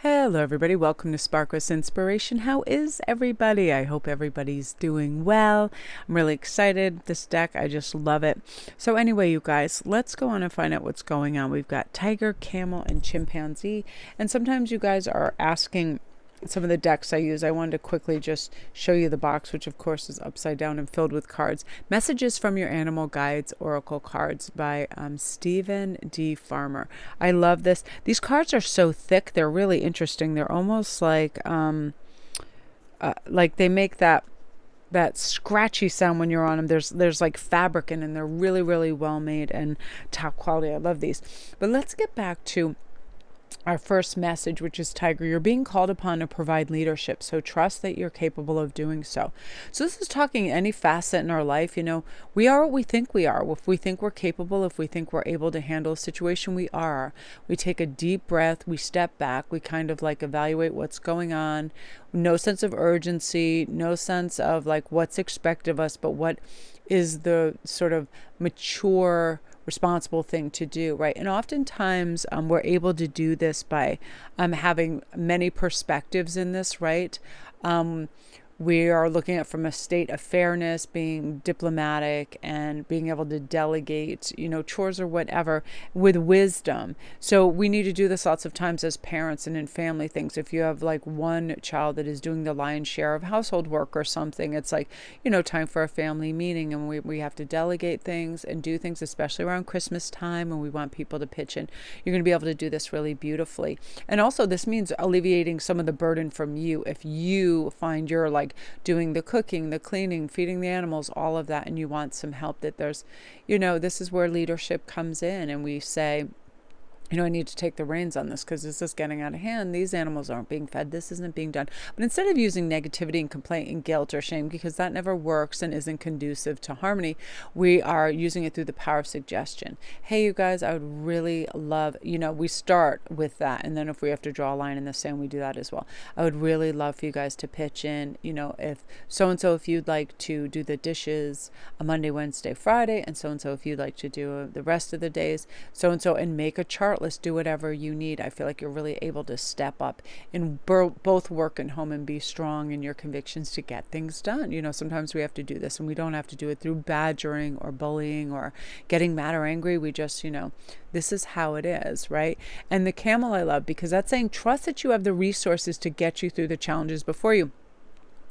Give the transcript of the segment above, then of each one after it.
Hello everybody, welcome to Sparkless Inspiration. How is everybody? I hope everybody's doing well. I'm really excited. This deck, I just love it. So anyway, you guys, let's go on and find out what's going on. We've got Tiger, Camel, and Chimpanzee. And sometimes you guys are asking some of the decks I use. I wanted to quickly just show you the box, which of course is upside down and filled with cards. Messages from Your Animal Guides Oracle Cards by Stephen D. Farmer. I love this. These cards are so thick. They're really interesting. They're almost like they make that scratchy sound when you're on them. There's like fabric in them. They're really, really well made and top quality. I love these. But let's get back to our first message, which is Tiger. You're being called upon to provide leadership, so trust that you're capable of doing so. So this is talking any facet in our life. We are what we think we are. If we think we're capable, if we think we're able to handle a situation, we are. We take a deep breath, we step back, we kind of like evaluate what's going on. No sense of urgency, no sense of like what's expected of us, but what is the sort of mature, responsible thing to do, right? And oftentimes we're able to do this by having many perspectives in this, right? We are looking at from a state of fairness, being diplomatic and being able to delegate, chores or whatever with wisdom. So we need to do this lots of times as parents and in family things. If you have like one child that is doing the lion's share of household work or something, it's like, time for a family meeting, and we have to delegate things and do things, especially around Christmas time, and we want people to pitch in. You're going to be able to do this really beautifully. And also this means alleviating some of the burden from you. If you find you're like doing the cooking, the cleaning, feeding the animals, all of that, and you want some help, that there's, this is where leadership comes in, and we say, I need to take the reins on this because this is getting out of hand. These animals aren't being fed. This isn't being done. But instead of using negativity and complaint and guilt or shame, because that never works and isn't conducive to harmony, we are using it through the power of suggestion. Hey, you guys, I would really love, we start with that. And then if we have to draw a line in the sand, we do that as well. I would really love for you guys to pitch in, if so-and-so, if you'd like to do the dishes a Monday, Wednesday, Friday, and so-and-so, if you'd like to do the rest of the days, so-and-so, and make a chart. Let's do whatever you need. I feel like you're really able to step up in both work and home and be strong in your convictions to get things done. Sometimes we have to do this, and we don't have to do it through badgering or bullying or getting mad or angry. We just, this is how it is, right? And the camel I love because that's saying trust that you have the resources to get you through the challenges before you.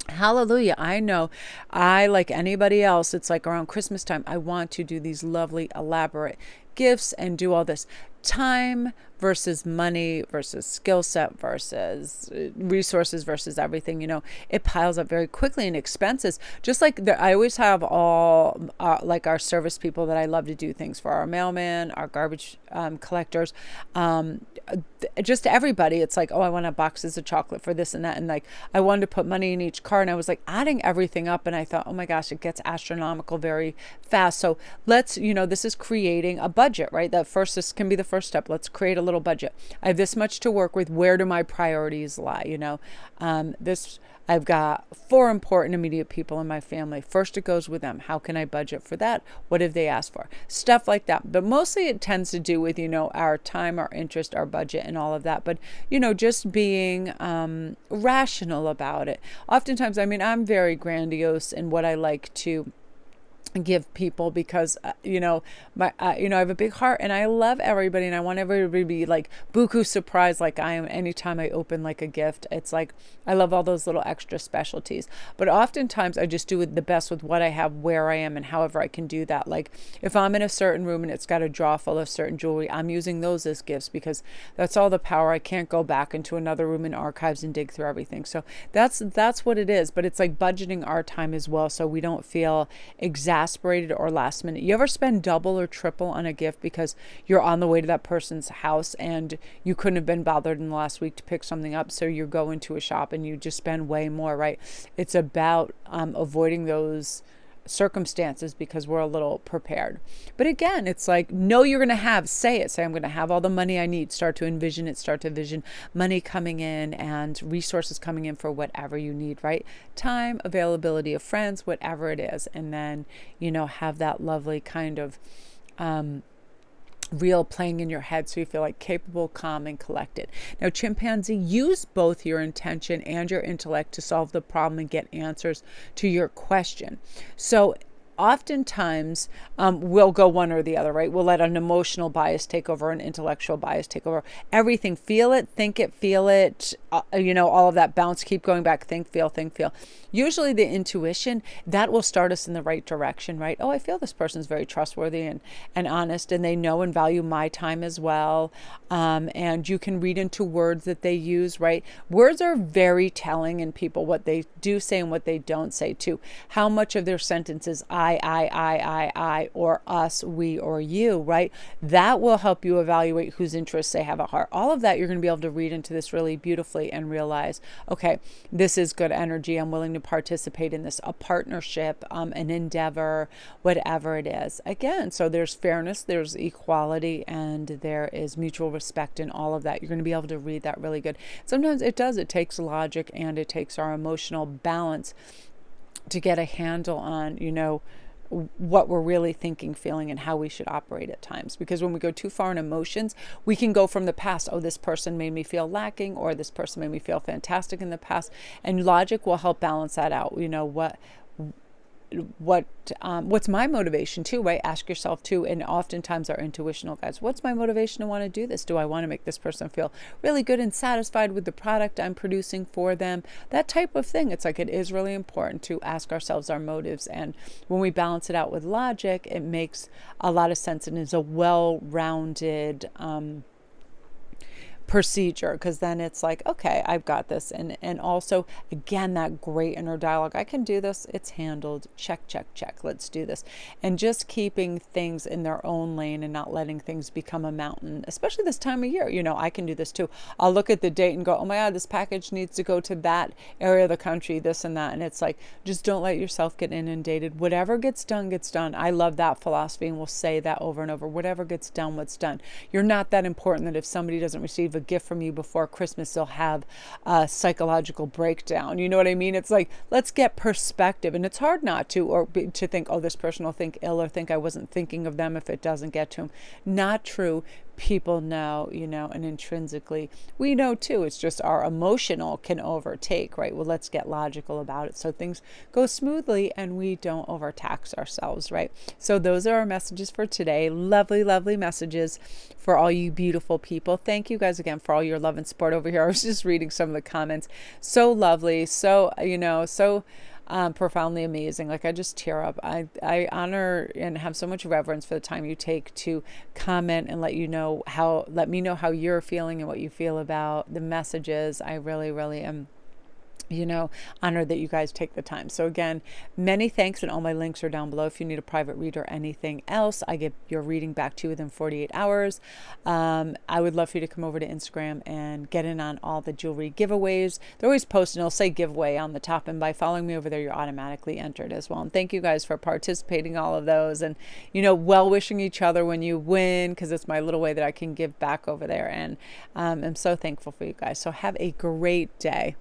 Hallelujah. I know like anybody else, it's like around Christmas time, I want to do these lovely, elaborate gifts and do all this. Time versus money versus skill set versus resources versus everything, it piles up very quickly in expenses. Just like I always have all like our service people that I love to do things for, our mailman, our garbage collectors, just everybody. It's like, oh, I want to have boxes of chocolate for this and that. And like, I wanted to put money in each card, and I was like adding everything up. And I thought, oh my gosh, it gets astronomical very fast. So let's, this is creating a budget, right? This can be the first step. Let's create a little budget. I have this much to work with. Where do my priorities lie? I've got 4 important immediate people in my family. First, it goes with them. How can I budget for that? What have they asked for? Stuff like that. But mostly it tends to do with, our time, our interest, our budget, and all of that. But, just being rational about it. Oftentimes, I'm very grandiose in what I like to give people because I have a big heart and I love everybody, and I want everybody to be like buku surprised like I am anytime I open like a gift. It's like I love all those little extra specialties, but oftentimes I just do the best with what I have, where I am, and however I can do that. Like if I'm in a certain room and it's got a drawer full of certain jewelry, I'm using those as gifts because that's all the power. I can't go back into another room in archives and dig through everything. So that's what it is. But it's like budgeting our time as well, so we don't feel exasperated or last minute. You ever spend double or triple on a gift because you're on the way to that person's house and you couldn't have been bothered in the last week to pick something up, so you go into a shop and you just spend way more, right? It's about avoiding those circumstances because we're a little prepared. But again, it's like, no, you're going to have, say I'm going to have all the money I need. Start to envision it, start to envision money coming in and resources coming in for whatever you need, right? Time, availability of friends, whatever it is. And then, have that lovely kind of real playing in your head, so you feel like capable, calm, and collected. Now, chimpanzee, use both your intention and your intellect to solve the problem and get answers to your question. So oftentimes we'll go one or the other, right? We'll let an emotional bias take over, an intellectual bias take over. Everything, feel it, think it, feel it, all of that bounce, keep going back, think, feel, think, feel. Usually the intuition, that will start us in the right direction, right? Oh, I feel this person's very trustworthy and honest, and they know and value my time as well. And you can read into words that they use, right? Words are very telling in people, what they do say and what they don't say too. How much of their sentence is I, or us, we, or you, right? That will help you evaluate whose interests they have at heart. All of that you're going to be able to read into this really beautifully and realize, okay, this is good energy. I'm willing to participate in this, a partnership, an endeavor, whatever it is. Again, so there's fairness, there's equality, and there is mutual respect in all of that. You're going to be able to read that really good. Sometimes it takes logic and it takes our emotional balance to get a handle on, what we're really thinking, feeling, and how we should operate at times. Because when we go too far in emotions, we can go from the past, oh, this person made me feel lacking, or this person made me feel fantastic in the past. And logic will help balance that out. What's my motivation too, right? Ask yourself too, and oftentimes our intuitional guides, what's my motivation to want to do this? Do I want to make this person feel really good and satisfied with the product I'm producing for them? That type of thing. It's like, it is really important to ask ourselves our motives, and when we balance it out with logic, it makes a lot of sense and is a well-rounded procedure, because then it's like, okay, I've got this. And also, again, that great inner dialogue, I can do this, it's handled, check, check, check, let's do this. And just keeping things in their own lane and not letting things become a mountain, especially this time of year. I can do this too. I'll look at the date and go, oh my God, this package needs to go to that area of the country, this and that. And it's like, just don't let yourself get inundated. Whatever gets done, gets done. I love that philosophy, and we'll say that over and over. Whatever gets done, what's done. You're not that important that if somebody doesn't receive a gift from you before Christmas, they'll have a psychological breakdown. You know what I mean? It's like, let's get perspective. And it's hard not to, or to think, oh, this person will think ill or think I wasn't thinking of them if it doesn't get to them. Not true. People know, and intrinsically we know too. It's just our emotional can overtake, right? Well, let's get logical about it so things go smoothly and we don't overtax ourselves, right? So those are our messages for today. Lovely, lovely messages for all you beautiful people. Thank you guys again for all your love and support over here. I was just reading some of the comments. So lovely. So, so profoundly amazing. Like, I just tear up. I honor and have so much reverence for the time you take to comment and let me know how you're feeling and what you feel about the messages. I really, really am honored that you guys take the time. So again, many thanks, and all my links are down below. If you need a private read or anything else, I get your reading back to you within 48 hours. I would love for you to come over to Instagram and get in on all the jewelry giveaways. They're always posting, it'll say giveaway on the top, and by following me over there, you're automatically entered as well. And thank you guys for participating in all of those, and well wishing each other when you win, because it's my little way that I can give back over there. And I'm so thankful for you guys. So have a great day.